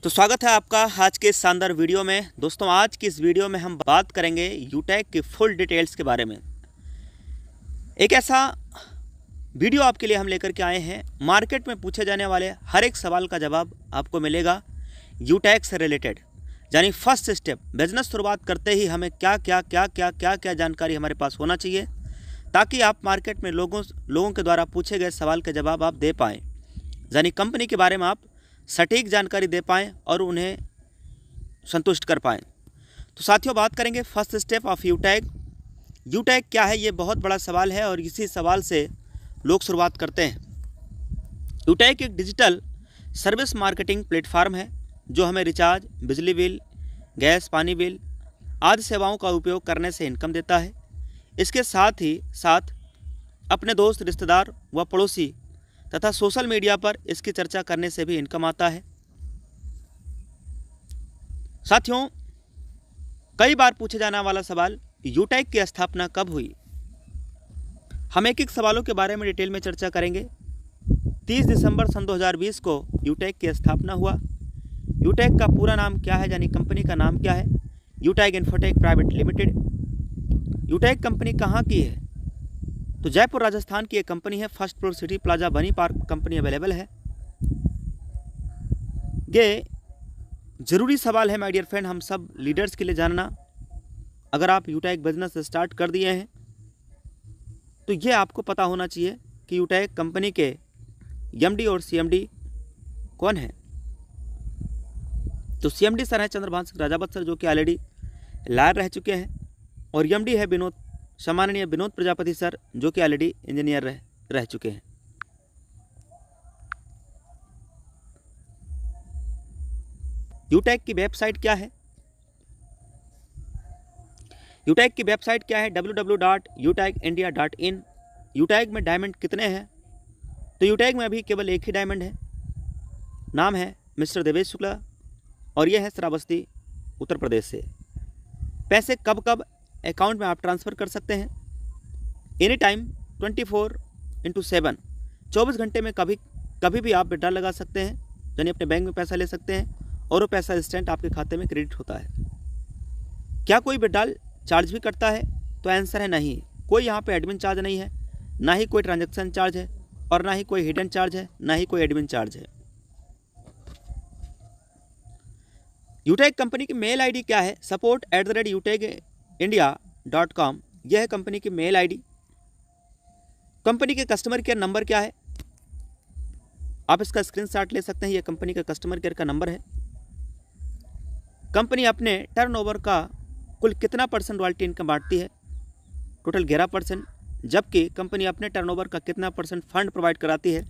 तो स्वागत है आपका आज के इस शानदार वीडियो में। दोस्तों, आज की इस वीडियो में हम बात करेंगे यूटैग की फुल डिटेल्स के बारे में। एक ऐसा वीडियो आपके लिए हम लेकर के आए हैं, मार्केट में पूछे जाने वाले हर एक सवाल का जवाब आपको मिलेगा यूटैग से रिलेटेड। यानी फर्स्ट स्टेप, बिजनेस शुरुआत करते ही हमें क्या क्या जानकारी हमारे पास होना चाहिए ताकि आप मार्केट में लोगों के द्वारा पूछे गए सवाल के जवाब आप दे पाएँ। यानी कंपनी के बारे में आप सटीक जानकारी दे पाएँ और उन्हें संतुष्ट कर पाएँ। तो साथियों, बात करेंगे फर्स्ट स्टेप ऑफ यूटैग। यूटैग क्या है, ये बहुत बड़ा सवाल है और इसी सवाल से लोग शुरुआत करते हैं। यूटैग एक डिजिटल सर्विस मार्केटिंग प्लेटफार्म है जो हमें रिचार्ज, बिजली बिल, गैस, पानी बिल आदि सेवाओं का उपयोग करने से इनकम देता है। इसके साथ ही साथ अपने दोस्त, रिश्तेदार व पड़ोसी तथा सोशल मीडिया पर इसकी चर्चा करने से भी इनकम आता है। साथियों, कई बार पूछे जाने वाला सवाल, यूटैग की स्थापना कब हुई। हम एक सवालों के बारे में डिटेल में चर्चा करेंगे। 30 दिसंबर सन 2020 को यूटैग की स्थापना हुआ। यूटैग का पूरा नाम क्या है, यानी कंपनी का नाम क्या है? यूटैग इन्फोटेक प्राइवेट लिमिटेड। यूटैग कंपनी कहाँ की है? तो जयपुर राजस्थान की एक कंपनी है। फर्स्ट फ्लोर सिटी प्लाजा बनी पार्क कंपनी अवेलेबल है। ये ज़रूरी सवाल है माय डियर फ्रेंड, हम सब लीडर्स के लिए जानना। अगर आप यूटैग बिजनेस स्टार्ट कर दिए हैं तो ये आपको पता होना चाहिए कि यूटैग कंपनी के एमडी और सीएमडी कौन है। तो सीएमडी सर हैं चंद्रभान राजावत सर, जो कि ऑलरेडी लायर रह चुके हैं, और एमडी है सम्माननीय विनोद प्रजापति सर, जो कि ऑलरेडी इंजीनियर रह चुके हैं। यूटैग की वेबसाइट क्या है? यूटैग की वेबसाइट क्या है? www.utagindia.in। यूटैग में डायमंड कितने हैं? तो यूटैग में अभी केवल एक ही डायमंड है, नाम है मिस्टर देवेश शुक्ला, और यह है श्रावस्ती, उत्तर प्रदेश से। पैसे कब कब अकाउंट में आप ट्रांसफ़र कर सकते हैं? एनी टाइम 24/7, 24 घंटे में कभी भी आप विड्रॉल लगा सकते हैं, यानी अपने बैंक में पैसा ले सकते हैं और वो पैसा इंस्टेंट आपके खाते में क्रेडिट होता है। क्या कोई विड्रॉल चार्ज भी करता है? तो आंसर है नहीं। कोई यहाँ पे एडमिन चार्ज नहीं है, ना ही कोई ट्रांजैक्शन चार्ज है, और ना ही कोई हिडन चार्ज है, ना ही कोई एडमिन चार्ज है। यूटैग कंपनी की मेल आईडी क्या है? support@utagindia.com, यह है कंपनी की मेल आईडी। कंपनी के कस्टमर केयर नंबर क्या है? आप इसका स्क्रीनशॉट ले सकते हैं, यह कंपनी का कस्टमर केयर का नंबर है। कंपनी अपने टर्नओवर का कुल कितना % रॉयल्टी इनकम बांटती है? टोटल 11%। जबकि कंपनी अपने टर्नओवर का कितना % फंड प्रोवाइड कराती है,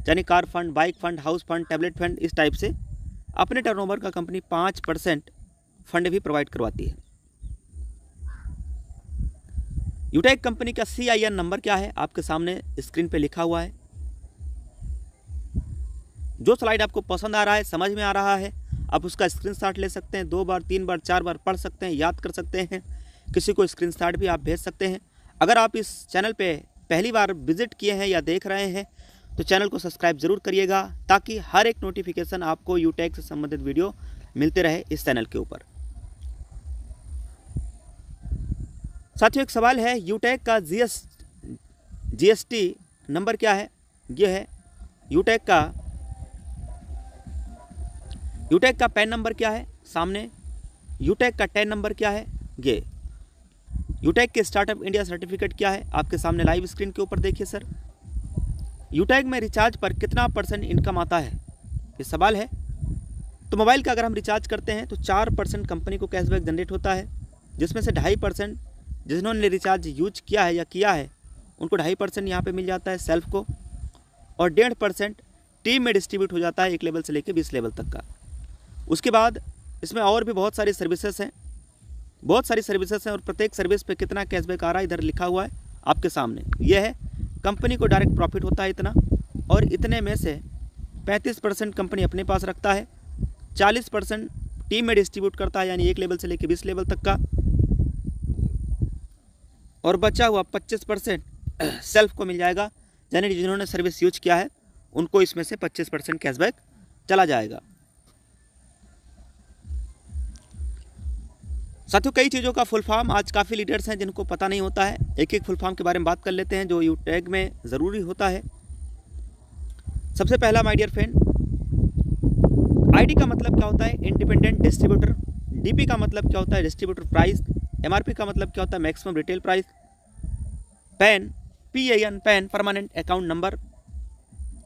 यानी car fund, bike fund, house fund, tablet fund, इस टाइप से अपने टर्नओवर का कंपनी 5% फंड भी प्रोवाइड करवाती है। यूटैग कंपनी का CIN नंबर क्या है? आपके सामने स्क्रीन पे लिखा हुआ है। जो स्लाइड आपको पसंद आ रहा है, समझ में आ रहा है, आप उसका स्क्रीनशॉट ले सकते हैं। 2 बार, 3 बार, 4 बार पढ़ सकते हैं, याद कर सकते हैं। किसी को स्क्रीनशॉट भी आप भेज सकते हैं। अगर आप इस चैनल पे पहली बार विजिट किए हैं या देख रहे हैं तो चैनल को सब्सक्राइब जरूर करिएगा, ताकि हर एक नोटिफिकेशन आपको यूटैग से संबंधित वीडियो मिलते रहे इस चैनल के ऊपर। साथियों, एक सवाल है, यूटैग का GST नंबर क्या है? यह है यूटैग का पैन नंबर क्या है? सामने यूटैग का टैन नंबर क्या है? ये यूटैग के स्टार्टअप इंडिया सर्टिफिकेट क्या है? आपके सामने लाइव स्क्रीन के ऊपर देखिए सर। यूटैग में रिचार्ज पर कितना % इनकम आता है? ये सवाल है। तो मोबाइल का अगर हम रिचार्ज करते हैं तो 4% कंपनी को कैशबैक जनरेट होता है, जिसमें से 2.5% जिन्होंने रिचार्ज यूज किया है या किया है उनको 2.5% यहाँ पे मिल जाता है सेल्फ को, और 1.5% टीम में डिस्ट्रीब्यूट हो जाता है 1 लेवल से लेकर 20 लेवल तक का। उसके बाद इसमें और भी बहुत सारी सर्विसेज हैं, और प्रत्येक सर्विस पे कितना कैशबैक आ रहा है इधर लिखा हुआ है आपके सामने। यह है कंपनी को डायरेक्ट प्रॉफिट होता है इतना, और इतने में से 35% कंपनी अपने पास रखता है, 40% टीम में डिस्ट्रीब्यूट करता है, यानी 1 लेवल से लेकर 20 लेवल तक का, और बचा हुआ 25% सेल्फ को मिल जाएगा, यानी जिन्होंने सर्विस यूज किया है उनको इसमें से 25% कैशबैक चला जाएगा। साथियों, कई चीज़ों का फुल फॉर्म आज काफ़ी लीडर्स हैं जिनको पता नहीं होता है। एक एक फुल फॉर्म के बारे में बात कर लेते हैं जो यूटैग में ज़रूरी होता है। सबसे पहला माय डियर फ्रेंड, आईडी का मतलब क्या होता है? Independent distributor. डीपी का मतलब क्या होता है? Distributor price. एमआरपी का मतलब क्या होता है? Maximum retail price. Pan, PAN, pan permanent account number.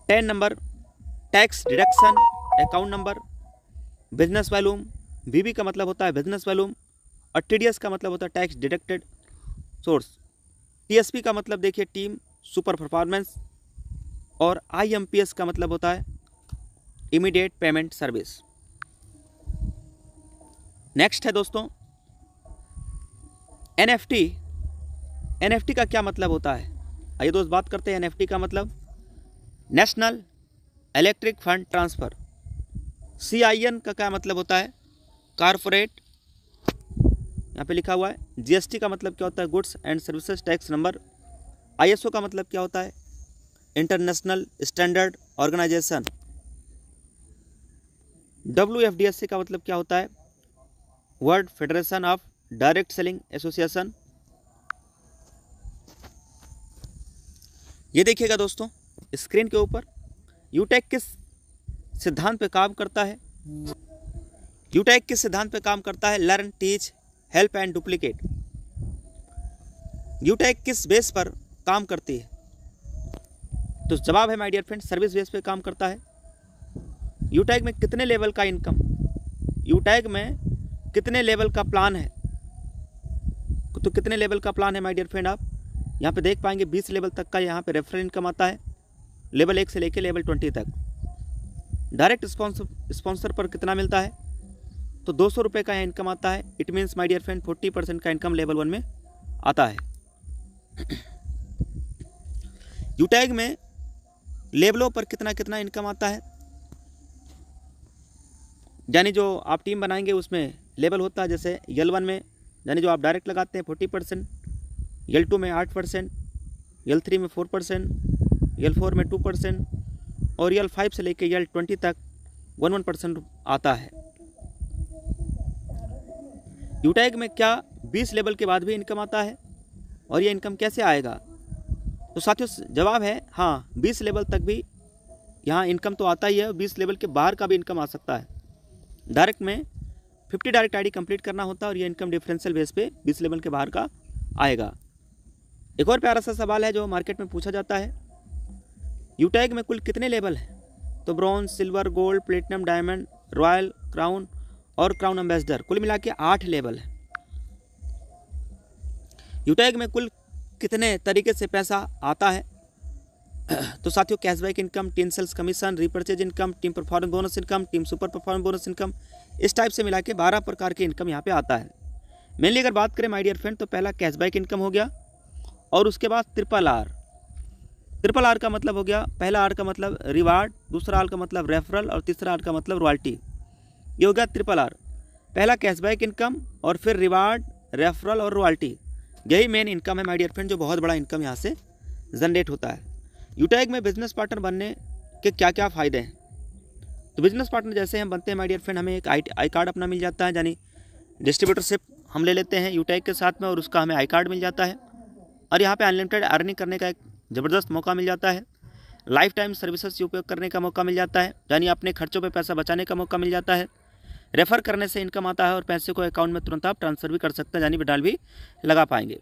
Tan number, tax deduction account number. Business volume, VB का मतलब होता है बिजनेस वॉल्यूम। और TDS का मतलब होता है टैक्स डिडक्टेड सोर्स। TSP का मतलब देखिए टीम सुपर परफॉर्मेंस। और IMPS का मतलब होता है इमीडिएट पेमेंट सर्विस। नेक्स्ट है दोस्तों NFT। NFT का क्या मतलब होता है? आइए दोस्त बात करते हैं NFT का मतलब। National electric fund transfer. CIN का क्या मतलब होता है? कारपोरेट, यहाँ पे लिखा हुआ है। GST का मतलब क्या होता है? Goods and services tax number. ISO का मतलब क्या होता है? International standard organisation. WFDSC का मतलब क्या होता है? World federation of direct selling association. ये देखिएगा दोस्तों स्क्रीन के ऊपर, यूटैग किस सिद्धांत पे काम करता है? यूटैग किस सिद्धांत पे काम करता है? Learn, teach, help and duplicate. यूटैग किस बेस पर काम करती है? तो जवाब है my dear friend, service base पे काम करता है। यूटैग में कितने लेवल का इनकम, यूटैग में कितने लेवल का प्लान है? तो कितने लेवल का प्लान है माय डियर फ्रेंड? आप यहाँ पे देख पाएंगे 20 लेवल तक का यहाँ पे रेफरल इनकम आता है, लेवल 1 से लेके लेवल 20 तक। डायरेक्ट स्पॉन्सर पर कितना मिलता है? तो 200 रुपये का यहाँ इनकम आता है। It means my dear friend 40% का इनकम लेवल 1 में आता है। यूटैग में लेवलों पर कितना कितना इनकम आता है? यानी जो आप टीम बनाएंगे उसमें लेवल होता है, जैसे L1 में यानी जो आप डायरेक्ट लगाते हैं 40%, L2 में 8%, L3 में 4%, L4 में 2% और L5 से लेके L20 तक 1% आता है। यूटैग में क्या 20 लेवल के बाद भी इनकम आता है? और ये इनकम कैसे आएगा? तो साथियों जवाब है हाँ, 20 लेवल तक भी यहाँ इनकम तो आता ही है, 20 लेवल के बाहर का भी इनकम आ सकता है। डायरेक्ट में 50 डायरेक्ट आईडी कंप्लीट करना होता है और ये इनकम डिफरेंशियल बेस पे 20 लेवल के बाहर का आएगा। एक और प्यारा सा सवाल है जो मार्केट में पूछा जाता है, यूटैग में कुल कितने लेवल हैं? तो bronze, silver, gold, platinum, diamond, royal, crown और क्राउन एम्बेसडर, कुल मिला के 8 लेवल है। यूटैग में कुल कितने तरीके से पैसा आता है? तो साथियों cashback income, team sales commission, repurchase income, team performance bonus income, team super performance bonus income, इस टाइप से मिला के 12 प्रकार की इनकम यहाँ पे आता है। मेनली अगर बात करें माय डियर फ्रेंड तो पहला कैशबैक इनकम हो गया और उसके बाद RRR। RRR का मतलब हो गया, पहला R का मतलब रिवार्ड, दूसरा R का मतलब रेफरल और तीसरा R का मतलब रॉयल्टी। ये हो गया RRR। पहला कैशबैक इनकम और फिर रिवार्ड, रेफरल और रॉयल्टी, यही मेन इनकम है माय डियर फ्रेंड, जो बहुत बड़ा इनकम यहाँ से जनरेट होता है। यूटैग में बिजनेस पार्टनर बनने के क्या क्या फ़ायदे हैं? तो बिजनेस पार्टनर जैसे हम बनते हैं माय डियर फ्रेंड, हमें एक आई कार्ड अपना मिल जाता है, यानी डिस्ट्रीब्यूटरशिप हम ले लेते हैं यूटैग के साथ में और उसका हमें आई कार्ड मिल जाता है। और यहाँ पे अनलिमिटेड अर्निंग करने का एक ज़बरदस्त मौका मिल जाता है। लाइफ टाइम सर्विसेज उपयोग करने का मौका मिल जाता है, यानी अपने खर्चों पे पैसा बचाने का मौका मिल जाता है। रेफ़र करने से इनकम आता है और पैसे को अकाउंट में तुरंत आप ट्रांसफ़र भी कर सकते हैं, यानी विड्रॉल भी लगा पाएंगे।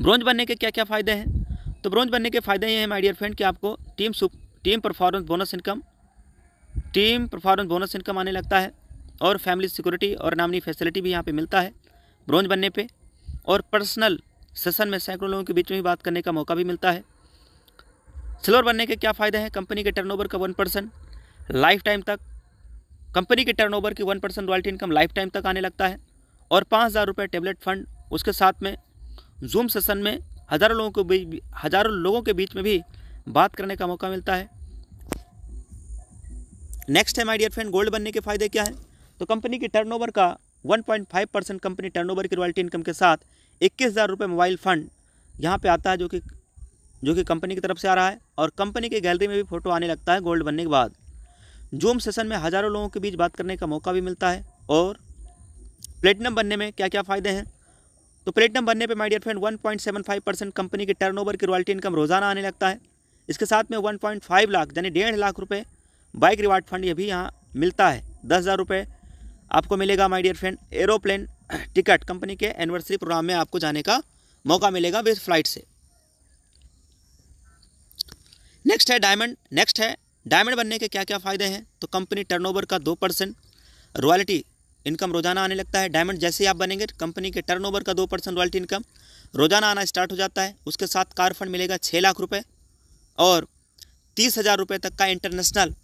ब्रोंज बनने के क्या क्या फ़ायदे हैं? तो ब्रोंज बनने के फ़ायदे ये हैं माय डियर फ्रेंड कि आपको टीम परफॉर्मेंस बोनस इनकम आने लगता है और फैमिली सिक्योरिटी और नामनी फैसिलिटी भी यहाँ पे मिलता है ब्रोंज बनने पे। और पर्सनल सेशन में सैकड़ों लोगों के बीच में भी बात करने का मौका भी मिलता है। सिल्वर बनने के क्या फ़ायदे हैं? कंपनी के टर्नओवर का 1% लाइफ टाइम तक, कंपनी के टर्नओवर की 1% रॉयल्टी इनकम लाइफ टाइम तक आने लगता है। और 5,000 रुपये टेबलेट फंड, उसके साथ में जूम सेशन में हज़ारों लोगों के बीच में भी बात करने का मौका मिलता है। नेक्स्ट है माय डियर फ्रेंड, गोल्ड बनने के फ़ायदे क्या हैं? तो कंपनी की टर्नओवर का 1.5% कंपनी टर्नओवर की रॉयल्टी इनकम के साथ 21,000 रुपये मोबाइल फंड यहाँ पे आता है, जो कि कंपनी की तरफ से आ रहा है। और कंपनी की गैलरी में भी फ़ोटो आने लगता है गोल्ड बनने के बाद। जूम सेशन में हज़ारों लोगों के बीच बात करने का मौका भी मिलता है और प्लेटिनम बनने में क्या क्या फ़ायदे हैं? तो प्लेटिनम बनने पे माय डियर फ्रेंड 1.75% कंपनी के टर्नओवर की रॉयल्टी इनकम रोज़ाना आने लगता है। इसके साथ में 1.5 लाख यानी 1.5 लाख रुपये बाइक रिवार्ड फंड ये भी यहाँ मिलता है। 10,000 रुपये आपको मिलेगा my dear friend aeroplane ticket, company के एनिवर्सरी प्रोग्राम में आपको जाने का मौका मिलेगा विद फ्लाइट से। नेक्स्ट है डायमंड बनने के क्या क्या फ़ायदे हैं? तो कंपनी टर्नओवर का 2% रॉयल्टी इनकम रोज़ाना आने लगता है। डायमंड जैसे ही आप बनेंगे कंपनी के टर्नओवर का 2% रॉयल्टी इनकम रोज़ाना आना स्टार्ट हो जाता है। उसके साथ कार फंड मिलेगा 6 लाख रुपये और 30,000 रुपये तक का इंटरनेशनल,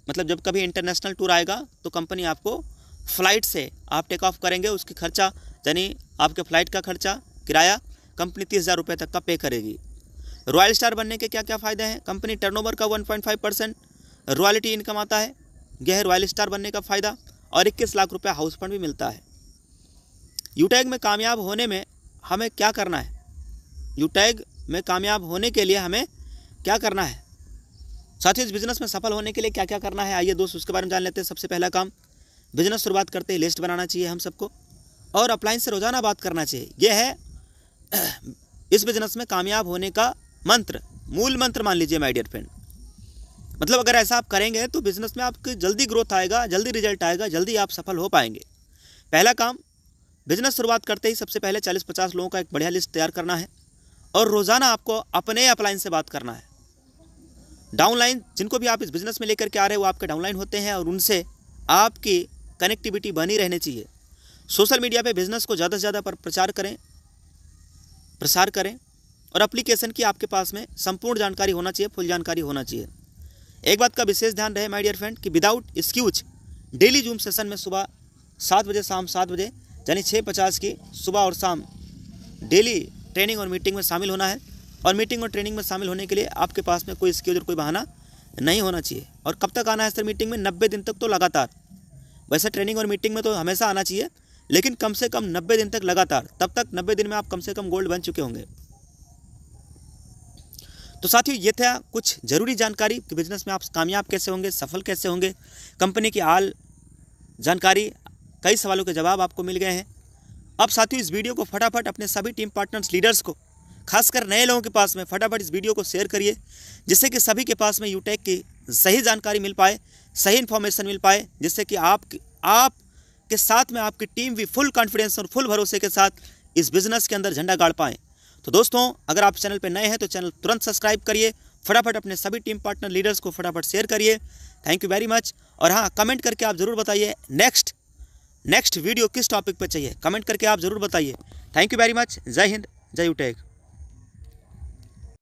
मतलब जब कभी इंटरनेशनल टूर आएगा तो कंपनी आपको फ़्लाइट से आप टेक ऑफ करेंगे, उसकी खर्चा यानी आपके फ़्लाइट का खर्चा किराया कंपनी 30,000 रुपये तक का पे करेगी। रॉयल स्टार बनने के क्या क्या फ़ायदे हैं? कंपनी टर्नओवर का 1.5% रॉयल्टी इनकम आता है, यह है रॉयल स्टार बनने का फ़ायदा। और 21 लाख रुपये हाउस फंड भी मिलता है। यूटैग में कामयाब होने में हमें क्या करना है? यूटैग में कामयाब होने के लिए हमें क्या करना है? साथियों, इस बिज़नेस में सफल होने के लिए क्या क्या करना है, आइए दोस्त उसके बारे में जान लेते हैं। सबसे पहला काम, बिज़नेस शुरुआत करते ही लिस्ट बनाना चाहिए हम सबको और अपलाइन से रोज़ाना बात करना चाहिए। यह है इस बिज़नेस में कामयाब होने का मंत्र, मूल मंत्र मान लीजिए माय डियर फ्रेंड। मतलब अगर ऐसा आप करेंगे तो बिज़नेस में आपकी जल्दी ग्रोथ आएगा, जल्दी रिजल्ट आएगा, जल्दी आप सफल हो पाएंगे। पहला काम, बिज़नेस शुरुआत करते ही सबसे पहले 40-50 लोगों का एक बढ़िया लिस्ट तैयार करना है और रोज़ाना आपको अपने अपलाइन से बात करना है। डाउनलाइन, जिनको भी आप इस बिज़नेस में लेकर के आ रहे हैं वो आपके डाउनलाइन होते हैं और उनसे आपकी कनेक्टिविटी बनी रहनी चाहिए। सोशल मीडिया पे बिज़नेस को ज़्यादा से ज़्यादा प्रसार करें और एप्लीकेशन की आपके पास में संपूर्ण जानकारी होना चाहिए, फुल जानकारी होना चाहिए। एक बात का विशेष ध्यान रहे माय डियर फ्रेंड कि without excuse daily zoom session में सुबह 7 बजे शाम 7 बजे यानी 6:50 की सुबह और शाम डेली ट्रेनिंग और मीटिंग में शामिल होना है। और मीटिंग और ट्रेनिंग में शामिल होने के लिए आपके पास में कोई एक्सक्यूज और कोई बहाना नहीं होना चाहिए। और कब तक आना है सर मीटिंग में? 90 दिन तक तो लगातार। वैसे ट्रेनिंग और मीटिंग में तो हमेशा आना चाहिए, लेकिन कम से कम 90 दिन तक लगातार। तब तक 90 दिन में आप कम से कम गोल्ड बन चुके होंगे। तो साथियों, ये था कुछ ज़रूरी जानकारी कि बिज़नेस में आप कामयाब कैसे होंगे, सफल कैसे होंगे। कंपनी की हाल जानकारी, कई सवालों के जवाब आपको मिल गए हैं। अब साथियों, इस वीडियो को फटाफट अपने सभी टीम पार्टनर्स, लीडर्स को, खासकर नए लोगों के पास में फटाफट इस वीडियो को शेयर करिए, जिससे कि सभी के पास में यूटैग की सही जानकारी मिल पाए, सही इन्फॉर्मेशन मिल पाए, जिससे कि आप के साथ में आपकी टीम भी फुल कॉन्फिडेंस और फुल भरोसे के साथ इस बिज़नेस के अंदर झंडा गाड़ पाएँ। तो दोस्तों, अगर आप चैनल पर नए हैं तो चैनल तुरंत सब्सक्राइब करिए, फटाफट अपने सभी टीम पार्टनर लीडर्स को फटाफट शेयर करिए। Thank you very much. और हाँ, कमेंट करके आप ज़रूर बताइए नेक्स्ट वीडियो किस टॉपिक पर चाहिए, कमेंट करके आप ज़रूर बताइए। Thank you very much. जय हिंद, जय यूटैग।